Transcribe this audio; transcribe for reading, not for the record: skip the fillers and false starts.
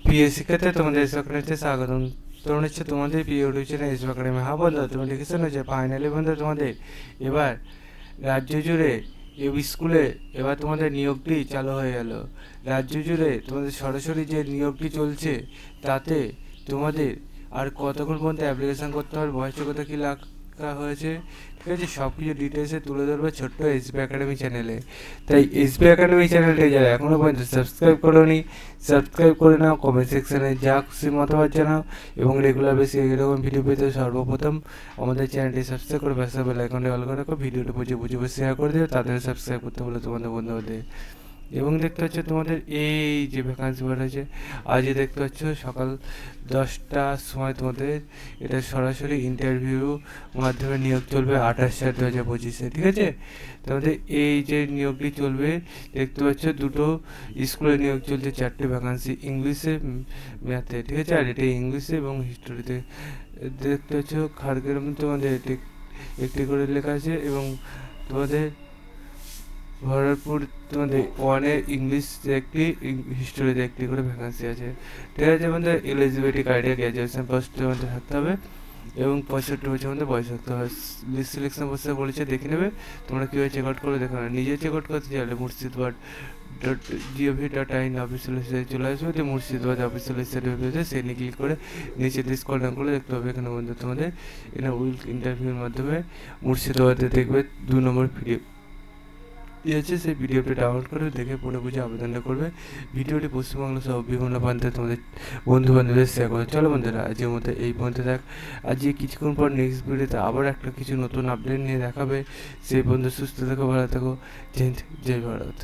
প্রিয় শিক্ষার্থী, তোমাদের এসব একাডেমিতে স্বাগতম। তোমরা হচ্ছে তোমাদের প্রিয় ইউটিউব চ্যানেল এসব একাডেমি। হ্যাঁ বন্ধু, তুমি লিখেছো না যে ফাইনালি বন্ধু তোমাদের এবার রাজ্য জুড়ে স্কুলে এবার তোমাদের নিয়োগটি চালু হয়ে গেল। রাজ্য জুড়ে তোমাদের সরাসরি যে নিয়োগটি চলছে তাতে তোমাদের আর কতক্ষণ পর্যন্ত অ্যাপ্লিকেশান করতে হবে, বয়স যোগ্যতা কী লেখা হয়েছে, ঠিক আছে, সব কিছু ডিটেলসে তুলে ধরবে ছোট্ট এসবি একাডেমি চ্যানেলে। তাই এসবি একাডেমি চ্যানেলটি যারা এখনও পর্যন্ত সাবস্ক্রাইব করোনি, সাবস্ক্রাইব করে নাও। কমেন্ট সেকশানে যা খুশি মতামত জানাও এবং রেগুলার বেসিস এরকম ভিডিও পেতে সর্বপ্রথম আমাদের চ্যানেলটি সাবস্ক্রাইব করে পাশে বেল আইকনটি অল করে রাখো। ভিডিওটি বুঝে শেয়ার করে দিও, তাদের সাবস্ক্রাইব করতে বলে তোমাদের বন্ধুদের। এবং দেখতে পাচ্ছ তোমাদের এই যে ভ্যাকান্সি বার হয়েছে, আজকে দেখতে পাচ্ছ সকাল 10টার সময় তোমাদের এটা সরাসরি ইন্টারভিউ মাধ্যমে নিয়োগ চলবে 28/4/2025-এ, ঠিক আছে। তোমাদের এই যে নিয়োগটি চলবে দেখতে পাচ্ছ দুটো স্কুলে নিয়োগ চলছে, 4টে ভ্যাকান্সি, ইংলিশে, ম্যাথে, ঠিক আছে। আর এটা ইংলিশে এবং হিস্টোরিতে দেখতে পাচ্ছ খাড়গের মধ্যে তোমাদের একটি করে লেখা আছে এবং তোমাদের ভরতপুর তোমাদের 1-এ ইংলিশ একটি, হিস্টোরিতে একটি করে ভ্যাকান্সি আছে, ঠিক আছে। আমাদের এলিজিবিলিটি ক্রাইটেরিয়া গ্র্যাজুয়েশন পাস মধ্যে থাকতে হবে এবং 65 বছরের মধ্যে বয়স থাকতে হবে। লিস্ট সিলেকশন বসে বলেছে, দেখে নেবে তোমরা কীভাবে চেক আউট করে দেখে নেবে। নিজে চেক আউট করতে চাইলে মুর্শিদাবাদ.gov.in অফিসিয়াল ওয়েবসাইটে চলে আসবে, যে মুর্শিদাবাদ অফিসিয়াল ওয়েবসাইটে সেখানে ক্লিক করে নিচে স্ক্রল ডাউন করে দেখতে হবে এখানে বন্ধু তোমাদের এখানে উইল ইন্টারভিউর মাধ্যমে মুর্শিদাবাদে দেখবে 2 নম্বর ভিডিও দিয়েছে, সেই ভিডিওটি ডাউনলোড করে দেখে পড়ে বুঝে আবেদনটা করবে। ভিডিওটি পশ্চিমবাংলা সহ বিভিন্ন প্রান্তে তোমাদের বন্ধু বান্ধবদের শেয়ার করবে। চলো বন্ধুরা, আজকের মতো এই পর্যন্ত থাক। আজকে কিছুক্ষণ পর নেক্সট ভিডিওতে আবার একটা কিছু নতুন আপডেট নিয়ে দেখাবে। সেই বন্ধু সুস্থ থেকো, ভালো থেকো। জয় হিন্দ, জয় ভারত।